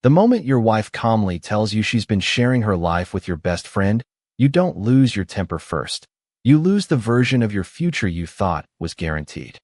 The moment your wife calmly tells you she's been sharing her life with your best friend, you don't lose your temper first. You lose the version of your future you thought was guaranteed.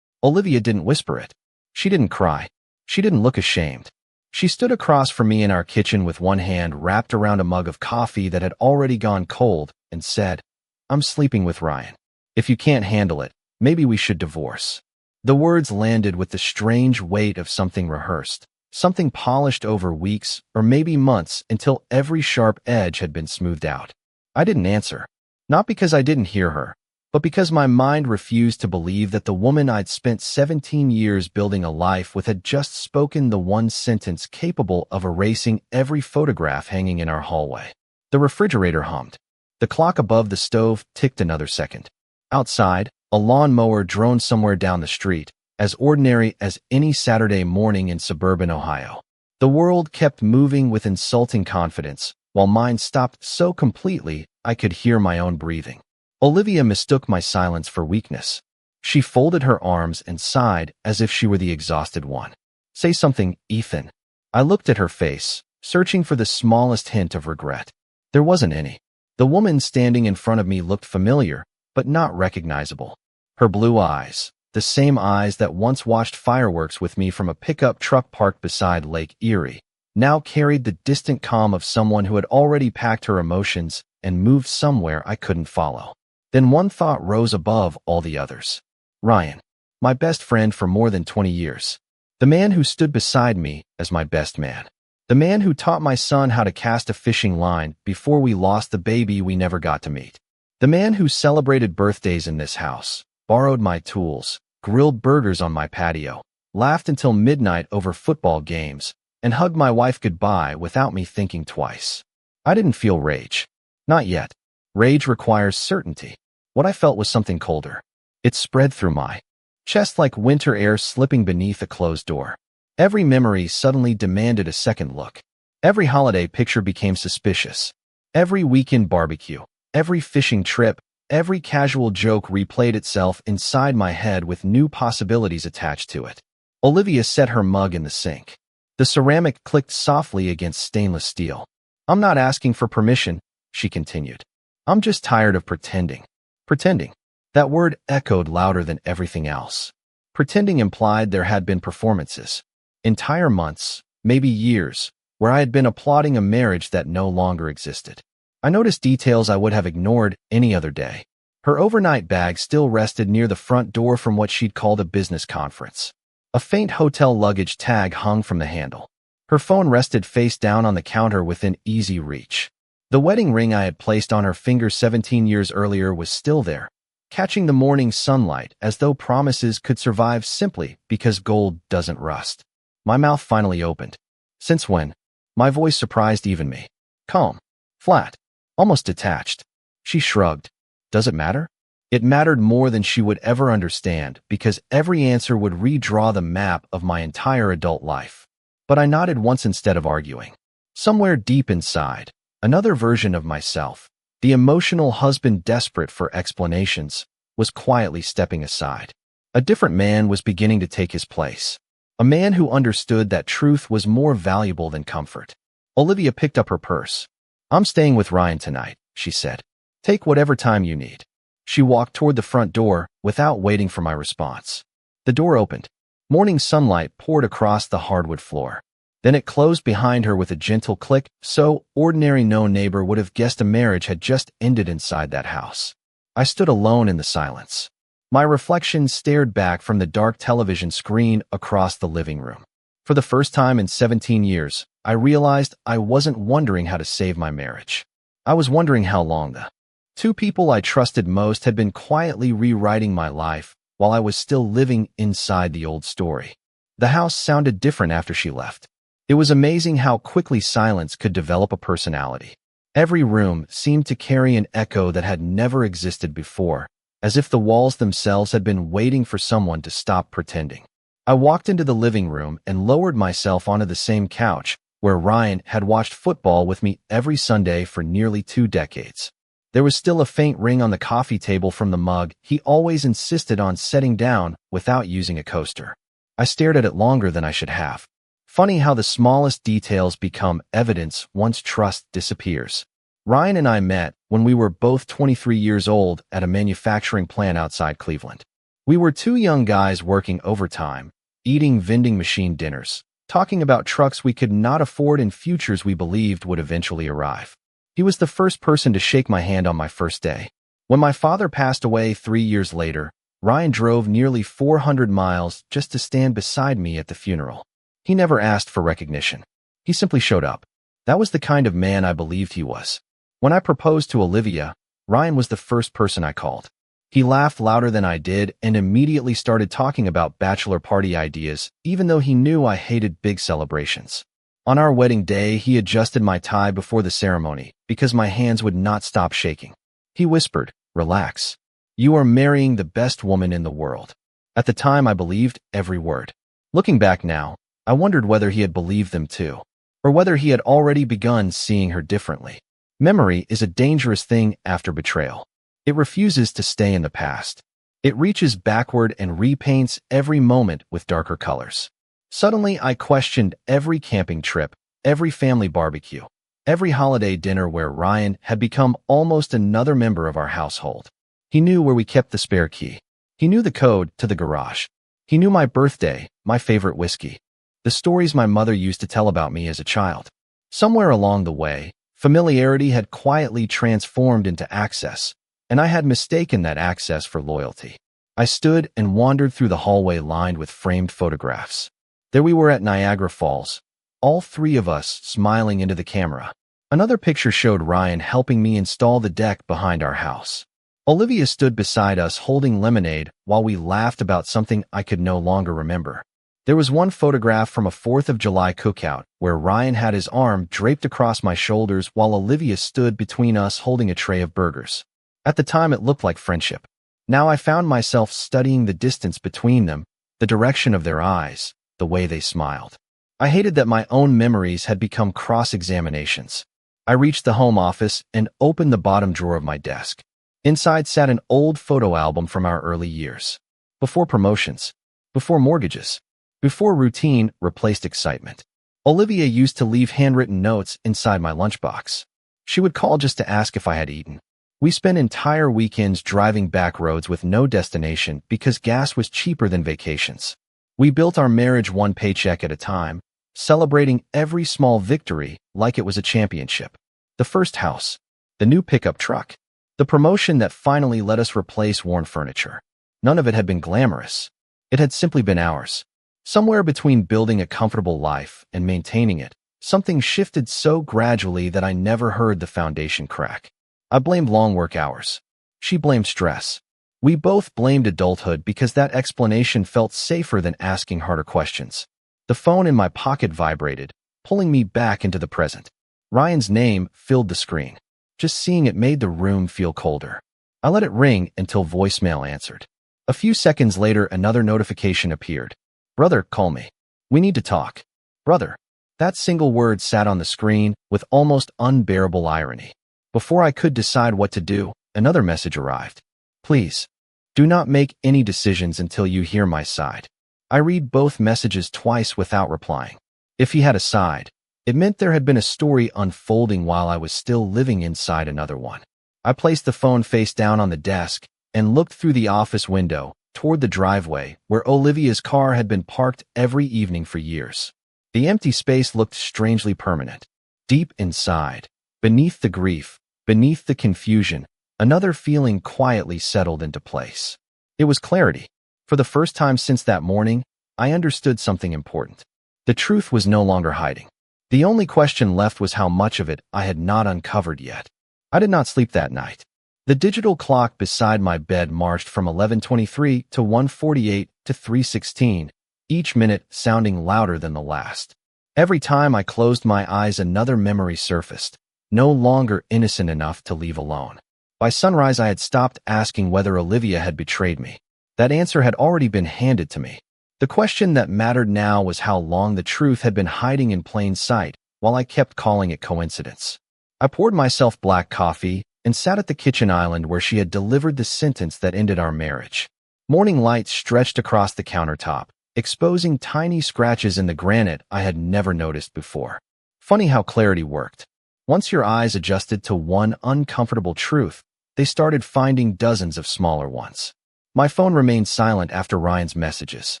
Olivia didn't whisper it. She didn't cry. She didn't look ashamed. She stood across from me in our kitchen with one hand wrapped around a mug of coffee that had already gone cold and said, "I'm sleeping with Ryan. If you can't handle it, maybe we should divorce." The words landed with the strange weight of something rehearsed, something polished over weeks or maybe months until every sharp edge had been smoothed out. I didn't answer, not because I didn't hear her, but because my mind refused to believe that the woman I'd spent 17 years building a life with had just spoken the one sentence capable of erasing every photograph hanging in our hallway. The refrigerator hummed. The clock above the stove ticked another second. Outside, a lawnmower droned somewhere down the street, as ordinary as any Saturday morning in suburban Ohio. The world kept moving with insulting confidence, while mine stopped so completely I could hear my own breathing. Olivia mistook my silence for weakness. She folded her arms and sighed as if she were the exhausted one. "Say something, Ethan." I looked at her face, searching for the smallest hint of regret. There wasn't any. The woman standing in front of me looked familiar, but not recognizable. Her blue eyes, the same eyes that once watched fireworks with me from a pickup truck parked beside Lake Erie, now carried the distant calm of someone who had already packed her emotions and moved somewhere I couldn't follow. Then one thought rose above all the others. Ryan, my best friend for more than 20 years. The man who stood beside me as my best man. The man who taught my son how to cast a fishing line before we lost the baby we never got to meet. The man who celebrated birthdays in this house, borrowed my tools, grilled burgers on my patio, laughed until midnight over football games, and hugged my wife goodbye without me thinking twice. I didn't feel rage. Not yet. Rage requires certainty. What I felt was something colder. It spread through my chest like winter air slipping beneath a closed door. Every memory suddenly demanded a second look. Every holiday picture became suspicious. Every weekend barbecue, every fishing trip, every casual joke replayed itself inside my head with new possibilities attached to it. Olivia set her mug in the sink. The ceramic clicked softly against stainless steel. "I'm not asking for permission," she continued. "I'm just tired of pretending." Pretending. That word echoed louder than everything else. Pretending implied there had been performances. Entire months, maybe years, where I had been applauding a marriage that no longer existed. I noticed details I would have ignored any other day. Her overnight bag still rested near the front door from what she'd called a business conference. A faint hotel luggage tag hung from the handle. Her phone rested face down on the counter within easy reach. The wedding ring I had placed on her finger 17 years earlier was still there, catching the morning sunlight as though promises could survive simply because gold doesn't rust. My mouth finally opened. "Since when?" My voice surprised even me. Calm. Flat. Almost detached. She shrugged. "Does it matter?" It mattered more than she would ever understand because every answer would redraw the map of my entire adult life. But I nodded once instead of arguing. Somewhere deep inside, another version of myself, the emotional husband desperate for explanations, was quietly stepping aside. A different man was beginning to take his place. A man who understood that truth was more valuable than comfort. Olivia picked up her purse. "I'm staying with Ryan tonight," she said. "Take whatever time you need." She walked toward the front door without waiting for my response. The door opened. Morning sunlight poured across the hardwood floor. Then it closed behind her with a gentle click, so ordinary no neighbor would have guessed a marriage had just ended inside that house. I stood alone in the silence. My reflection stared back from the dark television screen across the living room. For the first time in 17 years, I realized I wasn't wondering how to save my marriage. I was wondering how long the two people I trusted most had been quietly rewriting my life while I was still living inside the old story. The house sounded different after she left. It was amazing how quickly silence could develop a personality. Every room seemed to carry an echo that had never existed before, as if the walls themselves had been waiting for someone to stop pretending. I walked into the living room and lowered myself onto the same couch where Ryan had watched football with me every Sunday for nearly 2 decades. There was still a faint ring on the coffee table from the mug he always insisted on setting down without using a coaster. I stared at it longer than I should have, Funny how the smallest details become evidence once trust disappears. Ryan and I met when we were both 23 years old at a manufacturing plant outside Cleveland. We were two young guys working overtime, eating vending machine dinners, talking about trucks we could not afford and futures we believed would eventually arrive. He was the first person to shake my hand on my first day. When my father passed away 3 years later, Ryan drove nearly 400 miles just to stand beside me at the funeral. He never asked for recognition. He simply showed up. That was the kind of man I believed he was. When I proposed to Olivia, Ryan was the first person I called. He laughed louder than I did and immediately started talking about bachelor party ideas, even though he knew I hated big celebrations. On our wedding day, he adjusted my tie before the ceremony because my hands would not stop shaking. He whispered, "Relax. You are marrying the best woman in the world." At the time, I believed every word. Looking back now, I wondered whether he had believed them too, or whether he had already begun seeing her differently. Memory is a dangerous thing after betrayal. It refuses to stay in the past. It reaches backward and repaints every moment with darker colors. Suddenly, I questioned every camping trip, every family barbecue, every holiday dinner where Ryan had become almost another member of our household. He knew where we kept the spare key. He knew the code to the garage. He knew my birthday, my favorite whiskey, the stories my mother used to tell about me as a child. Somewhere along the way, familiarity had quietly transformed into access, and I had mistaken that access for loyalty. I stood and wandered through the hallway lined with framed photographs. There we were at Niagara Falls, all three of us smiling into the camera. Another picture showed Ryan helping me install the deck behind our house. Olivia stood beside us holding lemonade while we laughed about something I could no longer remember. There was one photograph from a 4th of July cookout where Ryan had his arm draped across my shoulders while Olivia stood between us holding a tray of burgers. At the time, it looked like friendship. Now I found myself studying the distance between them, the direction of their eyes, the way they smiled. I hated that my own memories had become cross-examinations. I reached the home office and opened the bottom drawer of my desk. Inside sat an old photo album from our early years. Before promotions, before mortgages, before routine replaced excitement. Olivia used to leave handwritten notes inside my lunchbox. She would call just to ask if I had eaten. We spent entire weekends driving back roads with no destination because gas was cheaper than vacations. We built our marriage one paycheck at a time, celebrating every small victory like it was a championship. The first house, the new pickup truck, the promotion that finally let us replace worn furniture. None of it had been glamorous. It had simply been ours. Somewhere between building a comfortable life and maintaining it, something shifted so gradually that I never heard the foundation crack. I blamed long work hours. She blamed stress. We both blamed adulthood because that explanation felt safer than asking harder questions. The phone in my pocket vibrated, pulling me back into the present. Ryan's name filled the screen. Just seeing it made the room feel colder. I let it ring until voicemail answered. A few seconds later, another notification appeared. "Brother, call me. We need to talk." Brother. That single word sat on the screen with almost unbearable irony. Before I could decide what to do, another message arrived. "Please, do not make any decisions until you hear my side." I read both messages twice without replying. If he had a side, it meant there had been a story unfolding while I was still living inside another one. I placed the phone face down on the desk and looked through the office window toward the driveway where Olivia's car had been parked every evening for years. The empty space looked strangely permanent. Deep inside, beneath the grief, beneath the confusion, another feeling quietly settled into place. It was clarity. For the first time since that morning, I understood something important. The truth was no longer hiding. The only question left was how much of it I had not uncovered yet. I did not sleep that night. The digital clock beside my bed marched from 11:23 to 1:48 to 3:16, each minute sounding louder than the last. Every time I closed my eyes, another memory surfaced, no longer innocent enough to leave alone. By sunrise, I had stopped asking whether Olivia had betrayed me. That answer had already been handed to me. The question that mattered now was how long the truth had been hiding in plain sight while I kept calling it coincidence. I poured myself black coffee and sat at the kitchen island where she had delivered the sentence that ended our marriage. Morning light stretched across the countertop, exposing tiny scratches in the granite I had never noticed before. Funny how clarity worked. Once your eyes adjusted to one uncomfortable truth, they started finding dozens of smaller ones. My phone remained silent after Ryan's messages.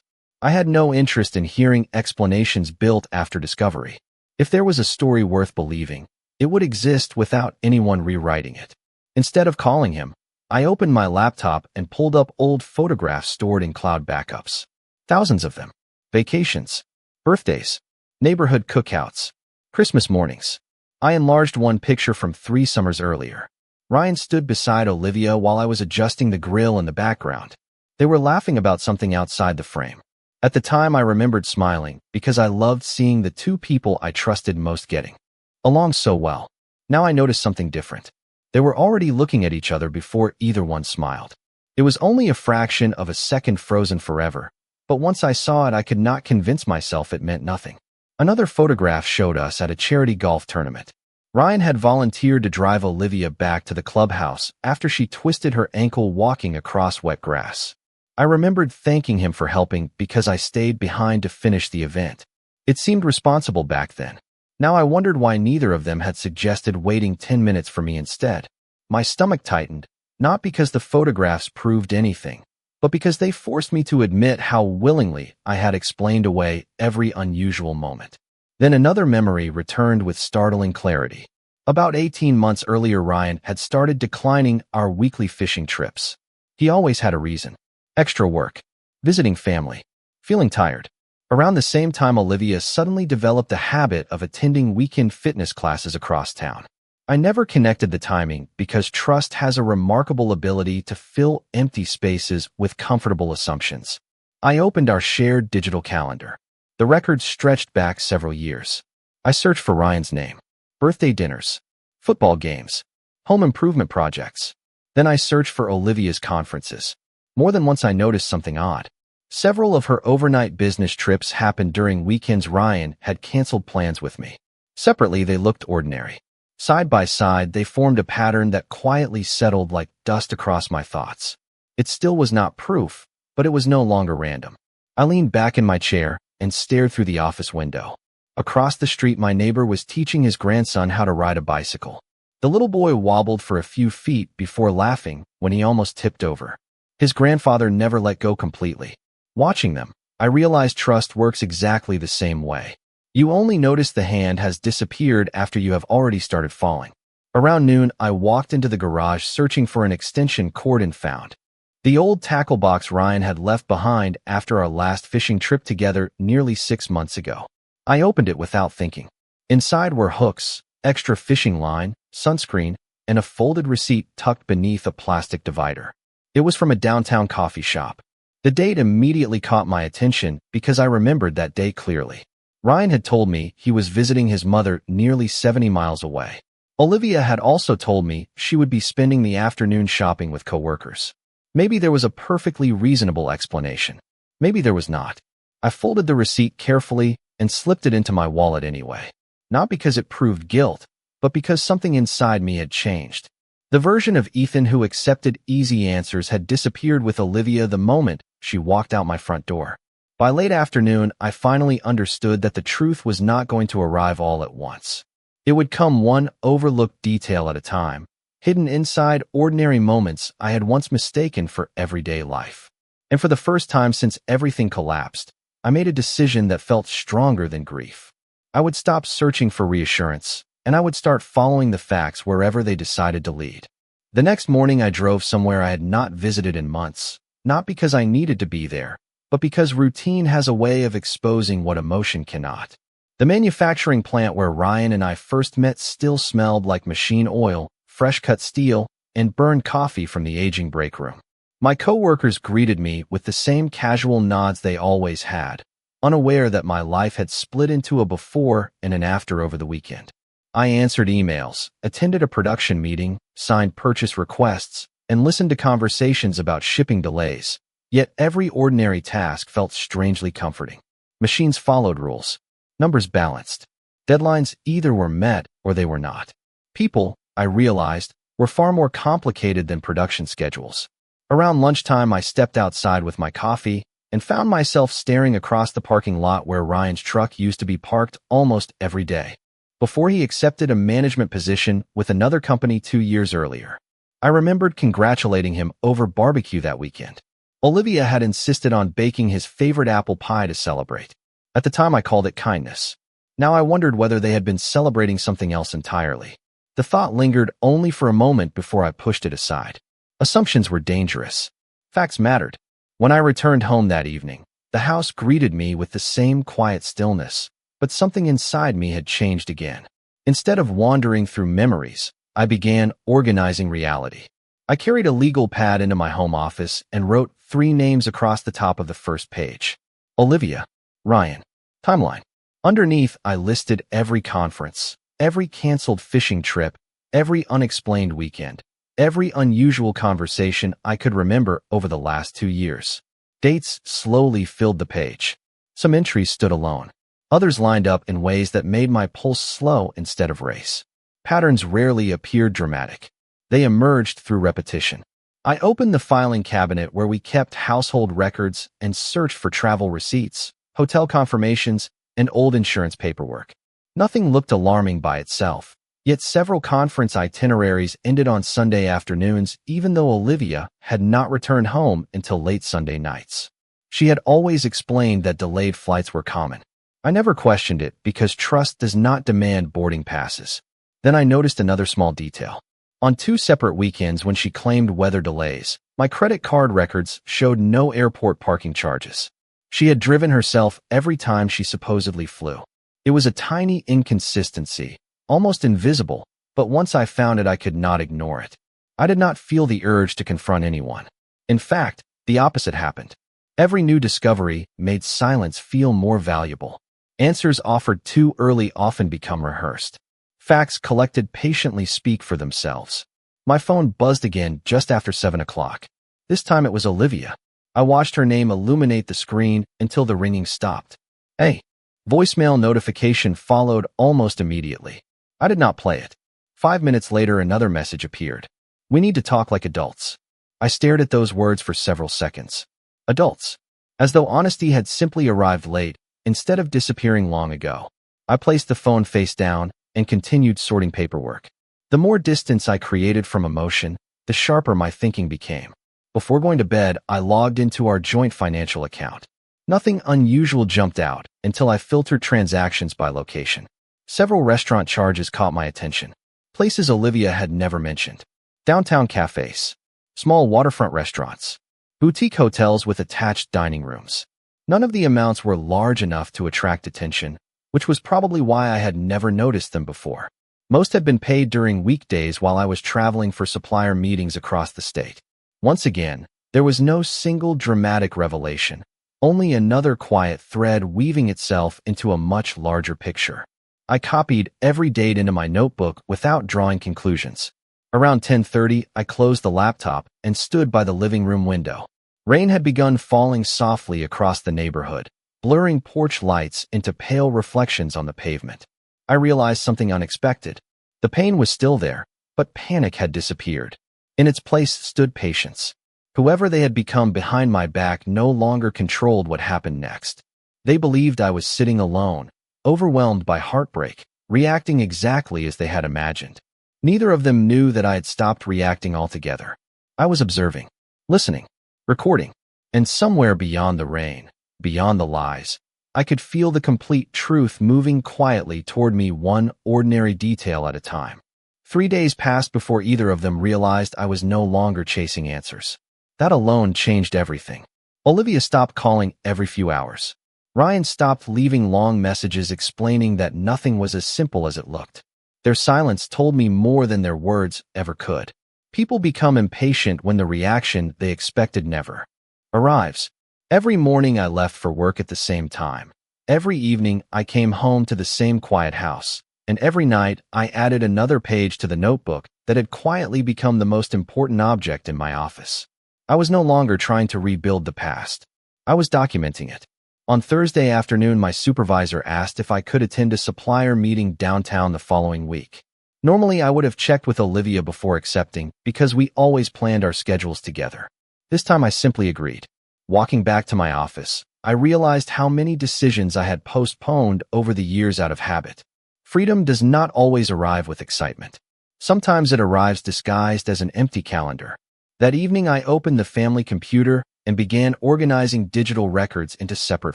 I had no interest in hearing explanations built after discovery. If there was a story worth believing, it would exist without anyone rewriting it. Instead of calling him, I opened my laptop and pulled up old photographs stored in cloud backups. Thousands of them. Vacations, birthdays, neighborhood cookouts, Christmas mornings. I enlarged one picture from 3 summers earlier. Ryan stood beside Olivia while I was adjusting the grill in the background. They were laughing about something outside the frame. At the time, I remembered smiling because I loved seeing the 2 people I trusted most getting along so well. Now I noticed something different. They were already looking at each other before either one smiled. It was only a fraction of a second frozen forever, but once I saw it, I could not convince myself it meant nothing. Another photograph showed us at a charity golf tournament. Ryan had volunteered to drive Olivia back to the clubhouse after she twisted her ankle walking across wet grass. I remembered thanking him for helping because I stayed behind to finish the event. It seemed responsible back then. Now I wondered why neither of them had suggested waiting 10 minutes for me instead. My stomach tightened, not because the photographs proved anything, but because they forced me to admit how willingly I had explained away every unusual moment. Then another memory returned with startling clarity. About 18 months earlier, Ryan had started declining our weekly fishing trips. He always had a reason. Extra work, visiting family, feeling tired. Around the same time, Olivia suddenly developed a habit of attending weekend fitness classes across town. I never connected the timing because trust has a remarkable ability to fill empty spaces with comfortable assumptions. I opened our shared digital calendar. The records stretched back several years. I searched for Ryan's name, birthday dinners, football games, home improvement projects. Then I searched for Olivia's conferences. More than once I noticed something odd. Several of her overnight business trips happened during weekends. Ryan had canceled plans with me. Separately, they looked ordinary. Side by side, they formed a pattern that quietly settled like dust across my thoughts. It still was not proof, but it was no longer random. I leaned back in my chair and stared through the office window. Across the street, my neighbor was teaching his grandson how to ride a bicycle. The little boy wobbled for a few feet before laughing when he almost tipped over. His grandfather never let go completely. Watching them, I realized trust works exactly the same way. You only notice the hand has disappeared after you have already started falling. Around noon, I walked into the garage searching for an extension cord and found the old tackle box Ryan had left behind after our last fishing trip together nearly 6 months ago. I opened it without thinking. Inside were hooks, extra fishing line, sunscreen, and a folded receipt tucked beneath a plastic divider. It was from a downtown coffee shop. The date immediately caught my attention because I remembered that day clearly. Ryan had told me he was visiting his mother nearly 70 miles away. Olivia had also told me she would be spending the afternoon shopping with coworkers. Maybe there was a perfectly reasonable explanation. Maybe there was not. I folded the receipt carefully and slipped it into my wallet anyway. Not because it proved guilt, but because something inside me had changed. The version of Ethan who accepted easy answers had disappeared with Olivia the moment she walked out my front door. By late afternoon, I finally understood that the truth was not going to arrive all at once. It would come one overlooked detail at a time, hidden inside ordinary moments I had once mistaken for everyday life. And for the first time since everything collapsed, I made a decision that felt stronger than grief. I would stop searching for reassurance, and I would start following the facts wherever they decided to lead. The next morning, I drove somewhere I had not visited in months, not because I needed to be there, but because routine has a way of exposing what emotion cannot. The manufacturing plant where Ryan and I first met still smelled like machine oil, fresh-cut steel, and burned coffee from the aging break room. My coworkers greeted me with the same casual nods they always had, unaware that my life had split into a before and an after over the weekend. I answered emails, attended a production meeting, signed purchase requests, and listened to conversations about shipping delays. Yet every ordinary task felt strangely comforting. Machines followed rules. Numbers balanced. Deadlines either were met or they were not. People, I realized, were far more complicated than production schedules. Around lunchtime, I stepped outside with my coffee, and found myself staring across the parking lot where Ryan's truck used to be parked almost every day, before he accepted a management position with another company 2 years earlier. I remembered congratulating him over barbecue that weekend. Olivia had insisted on baking his favorite apple pie to celebrate. At the time, I called it kindness. Now I wondered whether they had been celebrating something else entirely. The thought lingered only for a moment before I pushed it aside. Assumptions were dangerous. Facts mattered. When I returned home that evening, the house greeted me with the same quiet stillness, but something inside me had changed again. Instead of wandering through memories, I began organizing reality. I carried a legal pad into my home office and wrote 3 names across the top of the first page. Olivia, Ryan, timeline. Underneath, I listed every conference, every canceled fishing trip, every unexplained weekend, every unusual conversation I could remember over the last 2 years. Dates slowly filled the page. Some entries stood alone. Others lined up in ways that made my pulse slow instead of race. Patterns rarely appeared dramatic. They emerged through repetition. I opened the filing cabinet where we kept household records and searched for travel receipts, hotel confirmations, and old insurance paperwork. Nothing looked alarming by itself, yet several conference itineraries ended on Sunday afternoons even though Olivia had not returned home until late Sunday nights. She had always explained that delayed flights were common. I never questioned it because trust does not demand boarding passes. Then I noticed another small detail. On 2 separate weekends when she claimed weather delays, my credit card records showed no airport parking charges. She had driven herself every time she supposedly flew. It was a tiny inconsistency, almost invisible, but once I found it, I could not ignore it. I did not feel the urge to confront anyone. In fact, the opposite happened. Every new discovery made silence feel more valuable. Answers offered too early often become rehearsed. Facts collected patiently speak for themselves. My phone buzzed again just after 7 o'clock. This time it was Olivia. I watched her name illuminate the screen until the ringing stopped. Hey. Voicemail notification followed almost immediately. I did not play it. 5 minutes later, another message appeared. We need to talk like adults. I stared at those words for several seconds. Adults. As though honesty had simply arrived late, instead of disappearing long ago. I placed the phone face down and continued sorting paperwork. The more distance I created from emotion, the sharper my thinking became. Before going to bed, I logged into our joint financial account. Nothing unusual jumped out until I filtered transactions by location. Several restaurant charges caught my attention. Places Olivia had never mentioned. Downtown cafes. Small waterfront restaurants. Boutique hotels with attached dining rooms. None of the amounts were large enough to attract attention, which was probably why I had never noticed them before. Most had been paid during weekdays while I was traveling for supplier meetings across the state. Once again, there was no single dramatic revelation, only another quiet thread weaving itself into a much larger picture. I copied every date into my notebook without drawing conclusions. Around 10:30, I closed the laptop and stood by the living room window. Rain had begun falling softly across the neighborhood, blurring porch lights into pale reflections on the pavement. I realized something unexpected. The pain was still there, but panic had disappeared. In its place stood patience. Whoever they had become behind my back no longer controlled what happened next. They believed I was sitting alone, overwhelmed by heartbreak, reacting exactly as they had imagined. Neither of them knew that I had stopped reacting altogether. I was observing, listening, recording, and somewhere beyond the rain, beyond the lies, I could feel the complete truth moving quietly toward me, one ordinary detail at a time. 3 days passed before either of them realized I was no longer chasing answers. That alone changed everything. Olivia stopped calling every few hours. Ryan stopped leaving long messages explaining that nothing was as simple as it looked. Their silence told me more than their words ever could. People become impatient when the reaction they expected never arrives. Every morning I left for work at the same time. Every evening I came home to the same quiet house. And every night I added another page to the notebook that had quietly become the most important object in my office. I was no longer trying to rebuild the past. I was documenting it. On Thursday afternoon, my supervisor asked if I could attend a supplier meeting downtown the following week. Normally, I would have checked with Olivia before accepting because we always planned our schedules together. This time I simply agreed. Walking back to my office, I realized how many decisions I had postponed over the years out of habit. Freedom does not always arrive with excitement. Sometimes it arrives disguised as an empty calendar. That evening, I opened the family computer and began organizing digital records into separate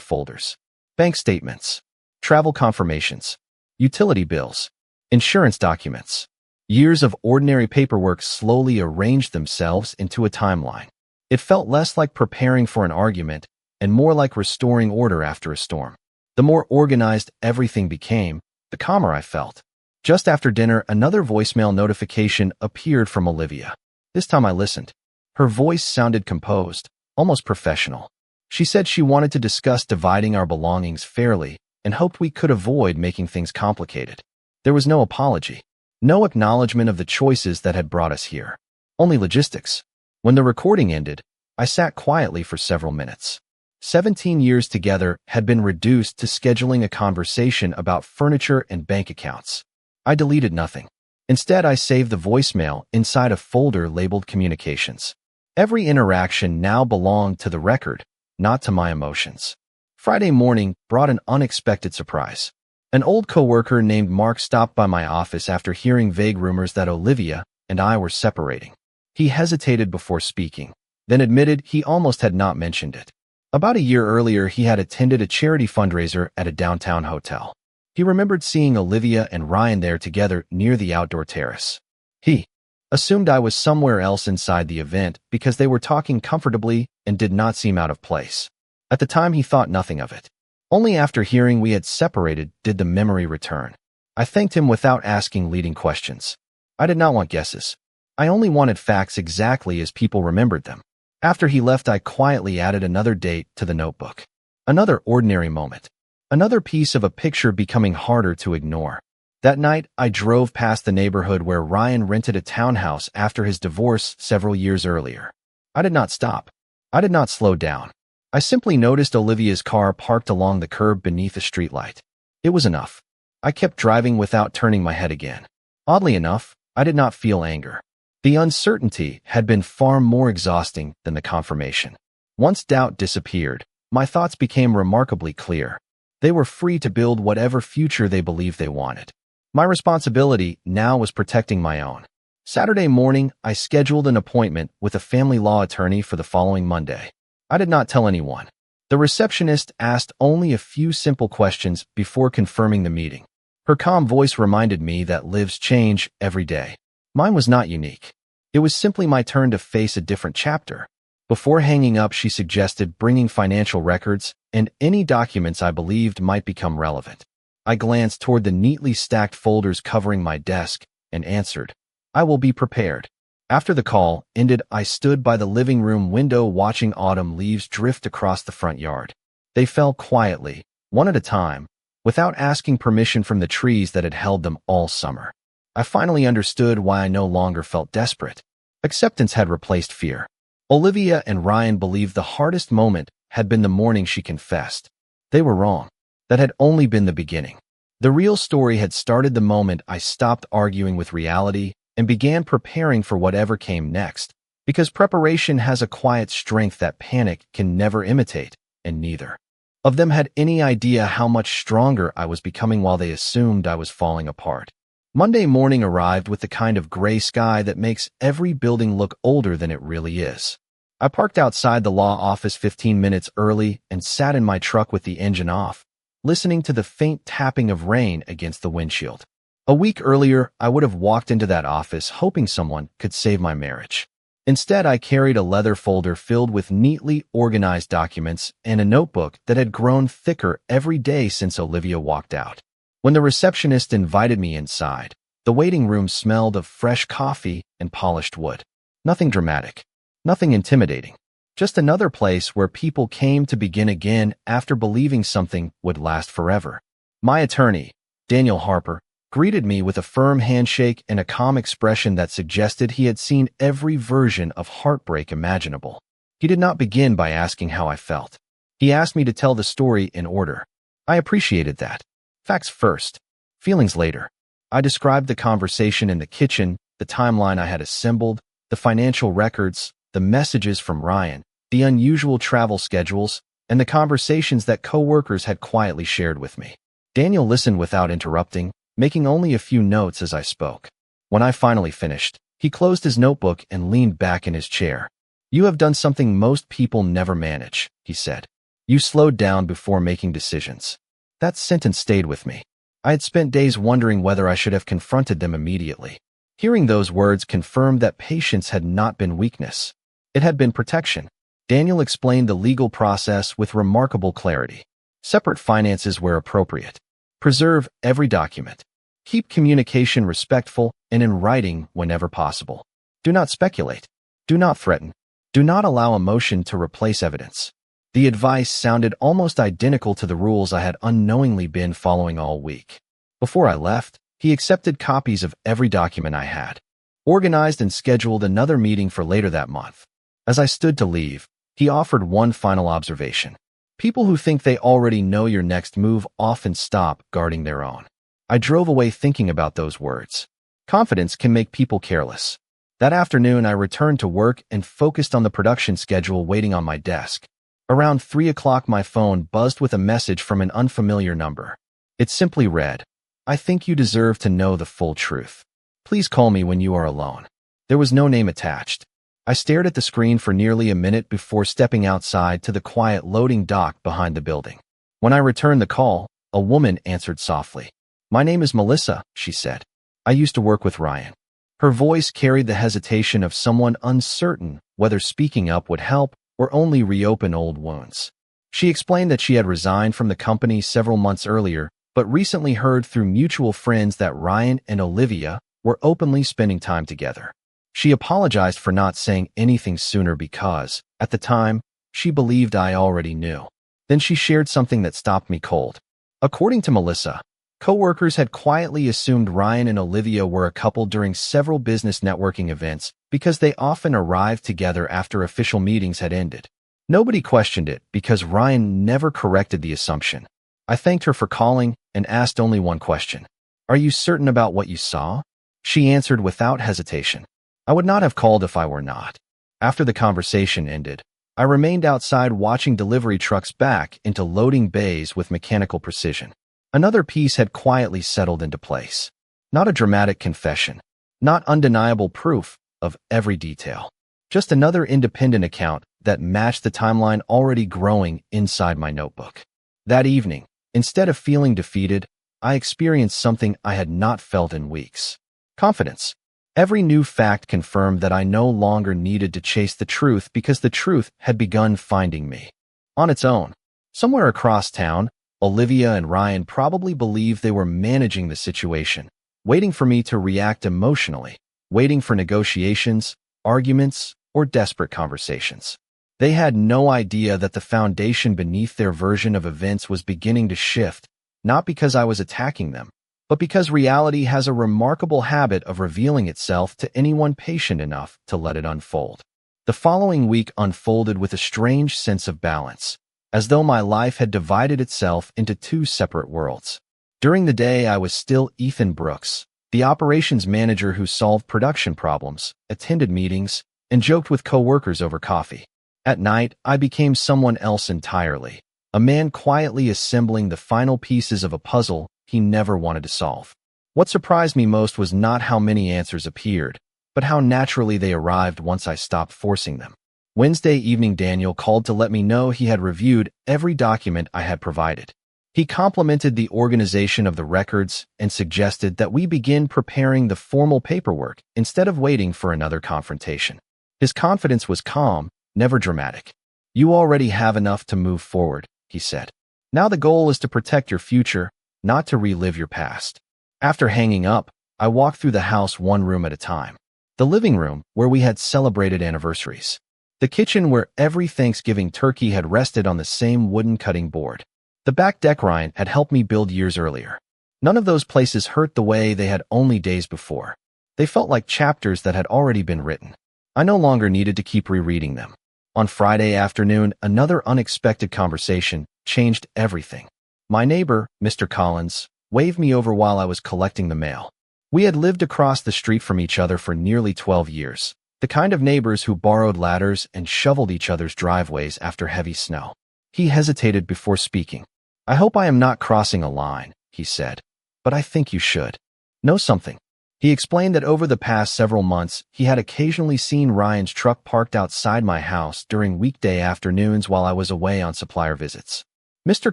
folders. Bank statements, travel confirmations, utility bills, insurance documents. Years of ordinary paperwork slowly arranged themselves into a timeline. It felt less like preparing for an argument and more like restoring order after a storm. The more organized everything became, the calmer I felt. Just after dinner, another voicemail notification appeared from Olivia. This time I listened. Her voice sounded composed, almost professional. She said she wanted to discuss dividing our belongings fairly and hoped we could avoid making things complicated. There was no apology, no acknowledgement of the choices that had brought us here. Only logistics. When the recording ended, I sat quietly for several minutes. 17 years together had been reduced to scheduling a conversation about furniture and bank accounts. I deleted nothing. Instead, I saved the voicemail inside a folder labeled Communications. Every interaction now belonged to the record, not to my emotions. Friday morning brought an unexpected surprise. An old coworker named Mark stopped by my office after hearing vague rumors that Olivia and I were separating. He hesitated before speaking, then admitted he almost had not mentioned it. About a year earlier, he had attended a charity fundraiser at a downtown hotel. He remembered seeing Olivia and Ryan there together near the outdoor terrace. He assumed I was somewhere else inside the event because they were talking comfortably and did not seem out of place. At the time, he thought nothing of it. Only after hearing we had separated did the memory return. I thanked him without asking leading questions. I did not want guesses. I only wanted facts exactly as people remembered them. After he left, I quietly added another date to the notebook. Another ordinary moment. Another piece of a picture becoming harder to ignore. That night, I drove past the neighborhood where Ryan rented a townhouse after his divorce several years earlier. I did not stop. I did not slow down. I simply noticed Olivia's car parked along the curb beneath a streetlight. It was enough. I kept driving without turning my head again. Oddly enough, I did not feel anger. The uncertainty had been far more exhausting than the confirmation. Once doubt disappeared, my thoughts became remarkably clear. They were free to build whatever future they believed they wanted. My responsibility now was protecting my own. Saturday morning, I scheduled an appointment with a family law attorney for the following Monday. I did not tell anyone. The receptionist asked only a few simple questions before confirming the meeting. Her calm voice reminded me that lives change every day. Mine was not unique. It was simply my turn to face a different chapter. Before hanging up, she suggested bringing financial records and any documents I believed might become relevant. I glanced toward the neatly stacked folders covering my desk and answered, "I will be prepared." After the call ended, I stood by the living room window watching autumn leaves drift across the front yard. They fell quietly, one at a time, without asking permission from the trees that had held them all summer. I finally understood why I no longer felt desperate. Acceptance had replaced fear. Olivia and Ryan believed the hardest moment had been the morning she confessed. They were wrong. That had only been the beginning. The real story had started the moment I stopped arguing with reality and began preparing for whatever came next, because preparation has a quiet strength that panic can never imitate, and neither of them had any idea how much stronger I was becoming while they assumed I was falling apart. Monday morning arrived with the kind of gray sky that makes every building look older than it really is. I parked outside the law office 15 minutes early and sat in my truck with the engine off, listening to the faint tapping of rain against the windshield. A week earlier, I would have walked into that office hoping someone could save my marriage. Instead, I carried a leather folder filled with neatly organized documents and a notebook that had grown thicker every day since Olivia walked out. When the receptionist invited me inside, the waiting room smelled of fresh coffee and polished wood. Nothing dramatic, nothing intimidating. Just another place where people came to begin again after believing something would last forever. My attorney, Daniel Harper, greeted me with a firm handshake and a calm expression that suggested he had seen every version of heartbreak imaginable. He did not begin by asking how I felt. He asked me to tell the story in order. I appreciated that. Facts first, feelings later. I described the conversation in the kitchen, the timeline I had assembled, the financial records, the messages from Ryan, the unusual travel schedules, and the conversations that coworkers had quietly shared with me. Daniel listened without interrupting, making only a few notes as I spoke. When I finally finished, he closed his notebook and leaned back in his chair. "You have done something most people never manage," he said. "You slowed down before making decisions." That sentence stayed with me. I had spent days wondering whether I should have confronted them immediately. Hearing those words confirmed that patience had not been weakness. It had been protection. Daniel explained the legal process with remarkable clarity. Separate finances where appropriate. Preserve every document. Keep communication respectful and in writing whenever possible. Do not speculate. Do not threaten. Do not allow emotion to replace evidence. The advice sounded almost identical to the rules I had unknowingly been following all week. Before I left, he accepted copies of every document I had, organized and scheduled another meeting for later that month. As I stood to leave, he offered one final observation. People who think they already know your next move often stop guarding their own. I drove away thinking about those words. Confidence can make people careless. That afternoon, I returned to work and focused on the production schedule waiting on my desk. Around 3 o'clock, my phone buzzed with a message from an unfamiliar number. It simply read, "I think you deserve to know the full truth. Please call me when you are alone." There was no name attached. I stared at the screen for nearly a minute before stepping outside to the quiet loading dock behind the building. When I returned the call, a woman answered softly. "My name is Melissa," she said. "I used to work with Ryan." Her voice carried the hesitation of someone uncertain whether speaking up would help or only reopen old wounds. She explained that she had resigned from the company several months earlier, but recently heard through mutual friends that Ryan and Olivia were openly spending time together. She apologized for not saying anything sooner because, at the time, she believed I already knew. Then she shared something that stopped me cold. According to Melissa, coworkers had quietly assumed Ryan and Olivia were a couple during several business networking events because they often arrived together after official meetings had ended. Nobody questioned it because Ryan never corrected the assumption. I thanked her for calling and asked only one question. "Are you certain about what you saw?" She answered without hesitation. "I would not have called if I were not." After the conversation ended, I remained outside watching delivery trucks back into loading bays with mechanical precision. Another piece had quietly settled into place. Not a dramatic confession, not undeniable proof of every detail. Just another independent account that matched the timeline already growing inside my notebook. That evening, instead of feeling defeated, I experienced something I had not felt in weeks. Confidence. Every new fact confirmed that I no longer needed to chase the truth because the truth had begun finding me. On its own, somewhere across town, Olivia and Ryan probably believed they were managing the situation, waiting for me to react emotionally, waiting for negotiations, arguments, or desperate conversations. They had no idea that the foundation beneath their version of events was beginning to shift, not because I was attacking them, but because reality has a remarkable habit of revealing itself to anyone patient enough to let it unfold. The following week unfolded with a strange sense of balance, as though my life had divided itself into two separate worlds. During the day, I was still Ethan Brooks, the operations manager who solved production problems, attended meetings, and joked with coworkers over coffee. At night, I became someone else entirely, a man quietly assembling the final pieces of a puzzle he never wanted to solve. What surprised me most was not how many answers appeared, but how naturally they arrived once I stopped forcing them. Wednesday evening, Daniel called to let me know he had reviewed every document I had provided. He complimented the organization of the records and suggested that we begin preparing the formal paperwork instead of waiting for another confrontation. His confidence was calm, never dramatic. "You already have enough to move forward," he said. "Now the goal is to protect your future, not to relive your past." After hanging up, I walked through the house one room at a time. The living room, where we had celebrated anniversaries. The kitchen, where every Thanksgiving turkey had rested on the same wooden cutting board. The back deck Ryan had helped me build years earlier. None of those places hurt the way they had only days before. They felt like chapters that had already been written. I no longer needed to keep rereading them. On Friday afternoon, another unexpected conversation changed everything. My neighbor, Mr. Collins, waved me over while I was collecting the mail. We had lived across the street from each other for nearly 12 years, The kind of neighbors who borrowed ladders and shoveled each other's driveways after heavy snow. He hesitated before speaking. I hope I am not crossing a line, he said, but I think you should know something. He explained that over the past several months, he had occasionally seen Ryan's truck parked outside my house during weekday afternoons while I was away on supplier visits. Mr.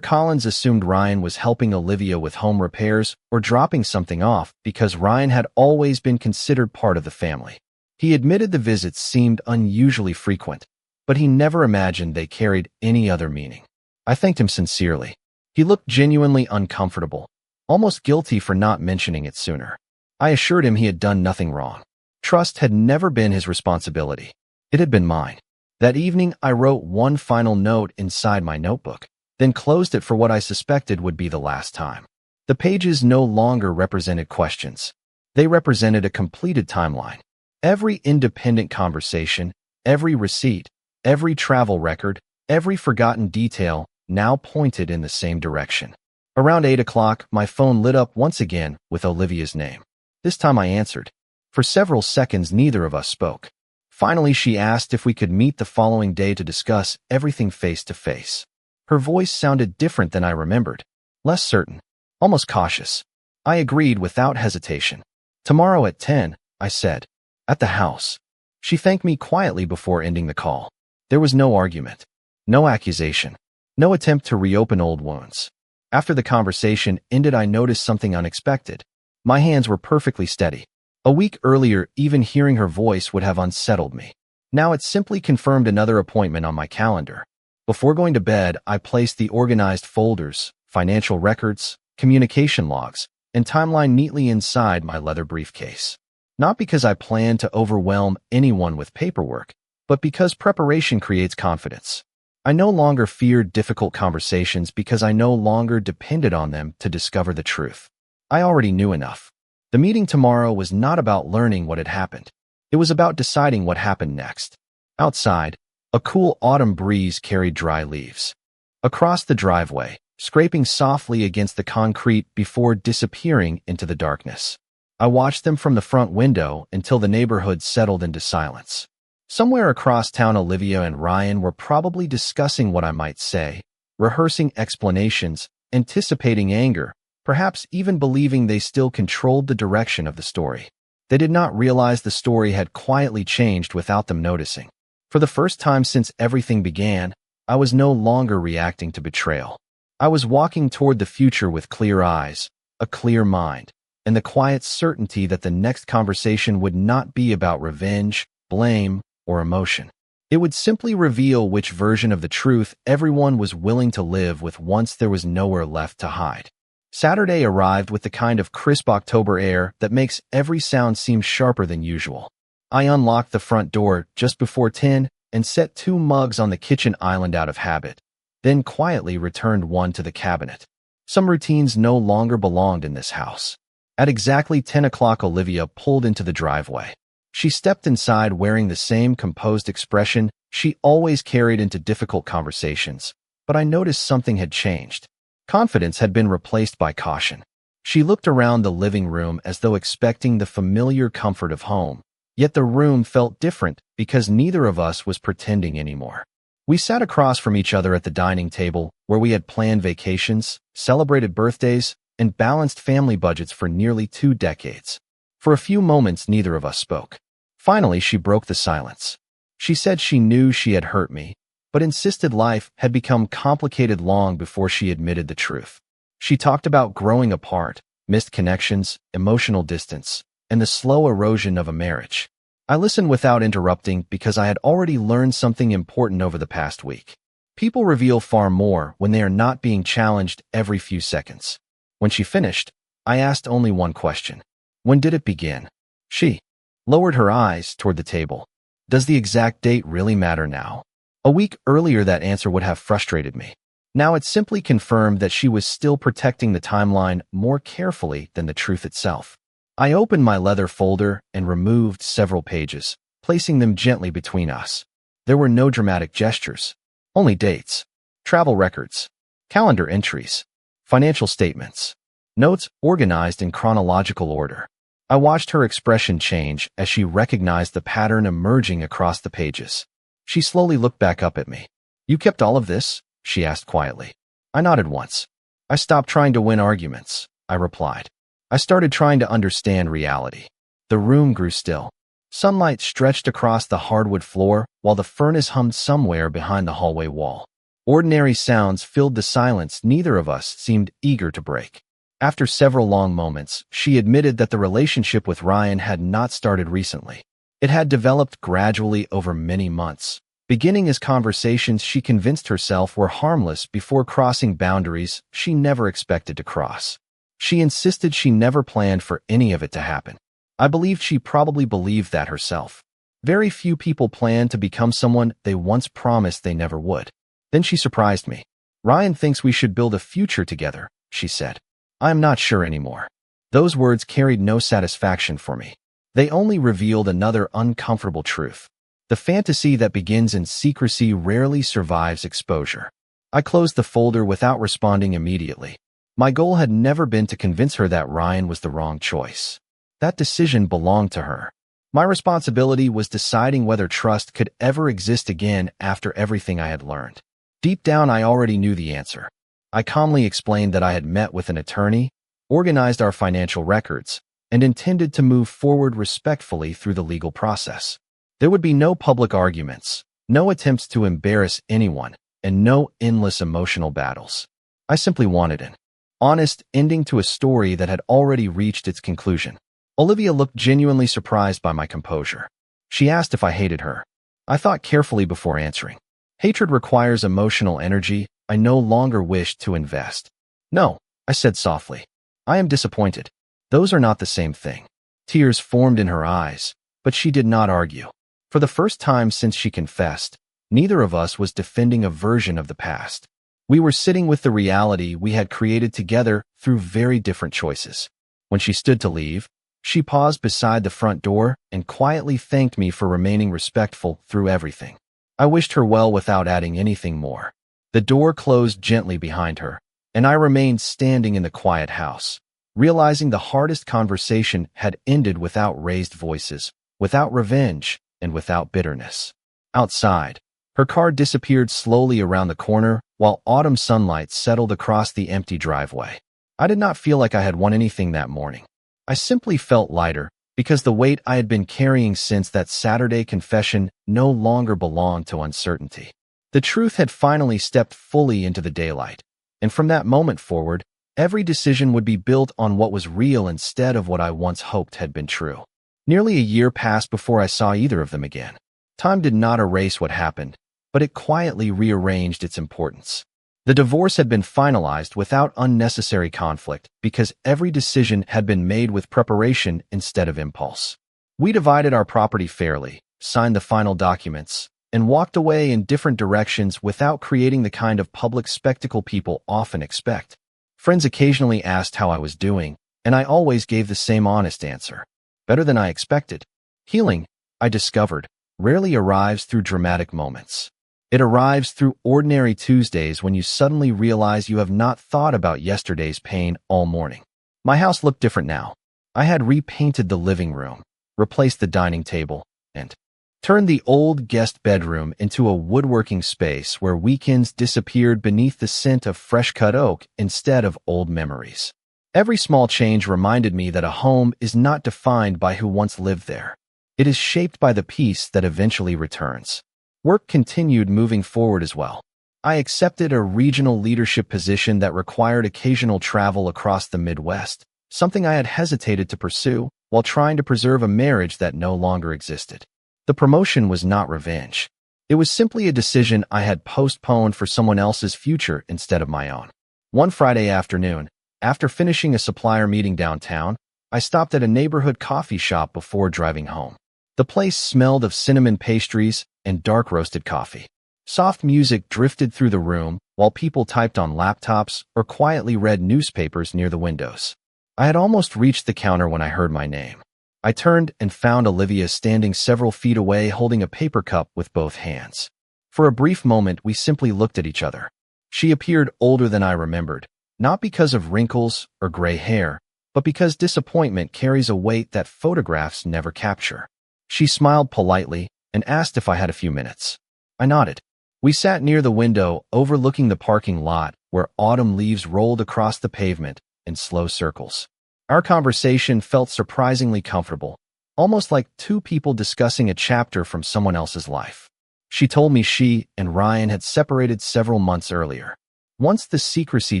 Collins assumed Ryan was helping Olivia with home repairs or dropping something off because Ryan had always been considered part of the family. He admitted the visits seemed unusually frequent, but he never imagined they carried any other meaning. I thanked him sincerely. He looked genuinely uncomfortable, almost guilty for not mentioning it sooner. I assured him he had done nothing wrong. Trust had never been his responsibility. It had been mine. That evening, I wrote one final note inside my notebook, then closed it for what I suspected would be the last time. The pages no longer represented questions. They represented a completed timeline. Every independent conversation, every receipt, every travel record, every forgotten detail now pointed in the same direction. Around 8 o'clock, my phone lit up once again with Olivia's name. This time I answered. For several seconds, neither of us spoke. Finally, she asked if we could meet the following day to discuss everything face to face. Her voice sounded different than I remembered, less certain, almost cautious. I agreed without hesitation. Tomorrow at 10, I said. At the house. She thanked me quietly before ending the call. There was no argument, no accusation, no attempt to reopen old wounds. After the conversation ended, I noticed something unexpected. My hands were perfectly steady. A week earlier, even hearing her voice would have unsettled me. Now it simply confirmed another appointment on my calendar. Before going to bed, I placed the organized folders, financial records, communication logs, and timeline neatly inside my leather briefcase. Not because I planned to overwhelm anyone with paperwork, but because preparation creates confidence. I no longer feared difficult conversations because I no longer depended on them to discover the truth. I already knew enough. The meeting tomorrow was not about learning what had happened. It was about deciding what happened next. Outside, a cool autumn breeze carried dry leaves. Across the driveway, scraping softly against the concrete before disappearing into the darkness. I watched them from the front window until the neighborhood settled into silence. Somewhere across town, Olivia and Ryan were probably discussing what I might say, rehearsing explanations, anticipating anger, perhaps even believing they still controlled the direction of the story. They did not realize the story had quietly changed without them noticing. For the first time since everything began, I was no longer reacting to betrayal. I was walking toward the future with clear eyes, a clear mind, and the quiet certainty that the next conversation would not be about revenge, blame, or emotion. It would simply reveal which version of the truth everyone was willing to live with once there was nowhere left to hide. Saturday arrived with the kind of crisp October air that makes every sound seem sharper than usual. I unlocked the front door just before 10 and set 2 mugs on the kitchen island out of habit, then quietly returned one to the cabinet. Some routines no longer belonged in this house. At exactly 10 o'clock, Olivia pulled into the driveway. She stepped inside wearing the same composed expression she always carried into difficult conversations, but I noticed something had changed. Confidence had been replaced by caution. She looked around the living room as though expecting the familiar comfort of home, yet the room felt different because neither of us was pretending anymore. We sat across from each other at the dining table where we had planned vacations, celebrated birthdays, and balanced family budgets for nearly 2 decades. For a few moments, neither of us spoke. Finally, she broke the silence. She said she knew she had hurt me, but insisted life had become complicated long before she admitted the truth. She talked about growing apart, missed connections, emotional distance, and the slow erosion of a marriage. I listened without interrupting because I had already learned something important over the past week. People reveal far more when they are not being challenged every few seconds. When she finished, I asked only one question. When did it begin? She lowered her eyes toward the table. Does the exact date really matter now? A week earlier, that answer would have frustrated me. Now it simply confirmed that she was still protecting the timeline more carefully than the truth itself. I opened my leather folder and removed several pages, placing them gently between us. There were no dramatic gestures, only dates, travel records, calendar entries, financial statements, notes organized in chronological order. I watched her expression change as she recognized the pattern emerging across the pages. She slowly looked back up at me. "You kept all of this?" she asked quietly. I nodded once. "I stopped trying to win arguments," I replied. "I started trying to understand reality." The room grew still. Sunlight stretched across the hardwood floor while the furnace hummed somewhere behind the hallway wall. Ordinary sounds filled the silence neither of us seemed eager to break. After several long moments, she admitted that the relationship with Ryan had not started recently. It had developed gradually over many months, beginning as conversations she convinced herself were harmless before crossing boundaries she never expected to cross. She insisted she never planned for any of it to happen. I believed she probably believed that herself. Very few people plan to become someone they once promised they never would. Then she surprised me. "Ryan thinks we should build a future together," she said. "I am not sure anymore." Those words carried no satisfaction for me. They only revealed another uncomfortable truth. The fantasy that begins in secrecy rarely survives exposure. I closed the folder without responding immediately. My goal had never been to convince her that Ryan was the wrong choice. That decision belonged to her. My responsibility was deciding whether trust could ever exist again after everything I had learned. Deep down, I already knew the answer. I calmly explained that I had met with an attorney, organized our financial records, and intended to move forward respectfully through the legal process. There would be no public arguments, no attempts to embarrass anyone, and no endless emotional battles. I simply wanted an honest ending to a story that had already reached its conclusion. Olivia looked genuinely surprised by my composure. She asked if I hated her. I thought carefully before answering. Hatred requires emotional energy I no longer wished to invest. "No," I said softly. "I am disappointed. Those are not the same thing." Tears formed in her eyes, but she did not argue. For the first time since she confessed, neither of us was defending a version of the past. We were sitting with the reality we had created together through very different choices. When she stood to leave, she paused beside the front door and quietly thanked me for remaining respectful through everything. I wished her well without adding anything more. The door closed gently behind her, and I remained standing in the quiet house, realizing the hardest conversation had ended without raised voices, without revenge, and without bitterness. Outside, her car disappeared slowly around the corner while autumn sunlight settled across the empty driveway. I did not feel like I had won anything that morning. I simply felt lighter, because the weight I had been carrying since that Saturday confession no longer belonged to uncertainty. The truth had finally stepped fully into the daylight, and from that moment forward, every decision would be built on what was real instead of what I once hoped had been true. Nearly a year passed before I saw either of them again. Time did not erase what happened, but it quietly rearranged its importance. The divorce had been finalized without unnecessary conflict because every decision had been made with preparation instead of impulse. We divided our property fairly, signed the final documents, and walked away in different directions without creating the kind of public spectacle people often expect. Friends occasionally asked how I was doing, and I always gave the same honest answer. Better than I expected. Healing, I discovered, rarely arrives through dramatic moments. It arrives through ordinary Tuesdays when you suddenly realize you have not thought about yesterday's pain all morning. My house looked different now. I had repainted the living room, replaced the dining table, and turned the old guest bedroom into a woodworking space where weekends disappeared beneath the scent of fresh-cut oak instead of old memories. Every small change reminded me that a home is not defined by who once lived there. It is shaped by the peace that eventually returns. Work continued moving forward as well. I accepted a regional leadership position that required occasional travel across the Midwest, something I had hesitated to pursue while trying to preserve a marriage that no longer existed. The promotion was not revenge. It was simply a decision I had postponed for someone else's future instead of my own. One Friday afternoon, after finishing a supplier meeting downtown, I stopped at a neighborhood coffee shop before driving home. The place smelled of cinnamon pastries and dark roasted coffee. Soft music drifted through the room while people typed on laptops or quietly read newspapers near the windows. I had almost reached the counter when I heard my name. I turned and found Olivia standing several feet away holding a paper cup with both hands. For a brief moment, we simply looked at each other. She appeared older than I remembered, not because of wrinkles or gray hair, but because disappointment carries a weight that photographs never capture. She smiled politely and asked if I had a few minutes. I nodded. We sat near the window, overlooking the parking lot, where autumn leaves rolled across the pavement in slow circles. Our conversation felt surprisingly comfortable, almost like two people discussing a chapter from someone else's life. She told me she and Ryan had separated several months earlier. Once the secrecy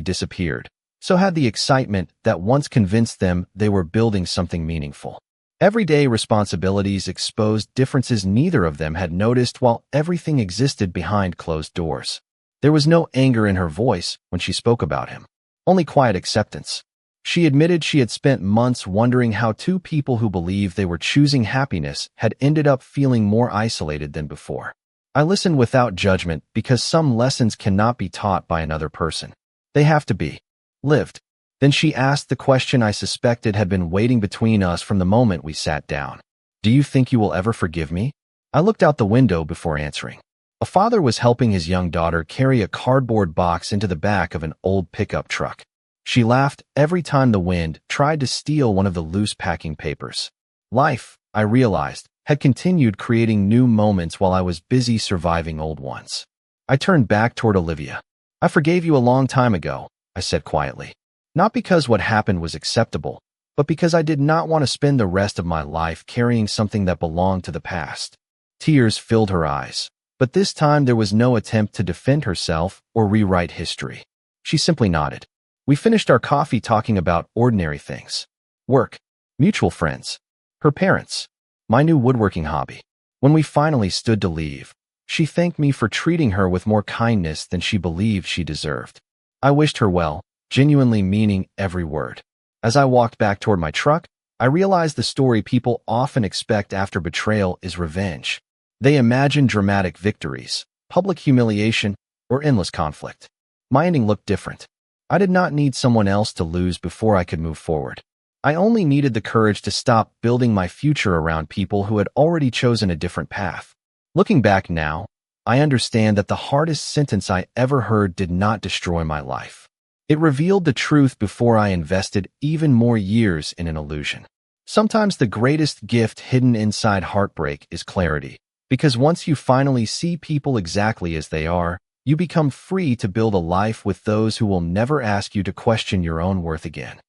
disappeared, so had the excitement that once convinced them they were building something meaningful. Everyday responsibilities exposed differences neither of them had noticed while everything existed behind closed doors. There was no anger in her voice when she spoke about him, only quiet acceptance. She admitted she had spent months wondering how two people who believed they were choosing happiness had ended up feeling more isolated than before. I listened without judgment because some lessons cannot be taught by another person. They have to be lived. Then she asked the question I suspected had been waiting between us from the moment we sat down. Do you think you will ever forgive me? I looked out the window before answering. A father was helping his young daughter carry a cardboard box into the back of an old pickup truck. She laughed every time the wind tried to steal one of the loose packing papers. Life, I realized, had continued creating new moments while I was busy surviving old ones. I turned back toward Olivia. I forgave you a long time ago, I said quietly. Not because what happened was acceptable, but because I did not want to spend the rest of my life carrying something that belonged to the past. Tears filled her eyes, but this time there was no attempt to defend herself or rewrite history. She simply nodded. We finished our coffee talking about ordinary things. Work, mutual friends, her parents, my new woodworking hobby. When we finally stood to leave, she thanked me for treating her with more kindness than she believed she deserved. I wished her well, genuinely meaning every word. As I walked back toward my truck, I realized the story people often expect after betrayal is revenge. They imagine dramatic victories, public humiliation, or endless conflict. My ending looked different. I did not need someone else to lose before I could move forward. I only needed the courage to stop building my future around people who had already chosen a different path. Looking back now, I understand that the hardest sentence I ever heard did not destroy my life. It revealed the truth before I invested even more years in an illusion. Sometimes the greatest gift hidden inside heartbreak is clarity, because once you finally see people exactly as they are, you become free to build a life with those who will never ask you to question your own worth again.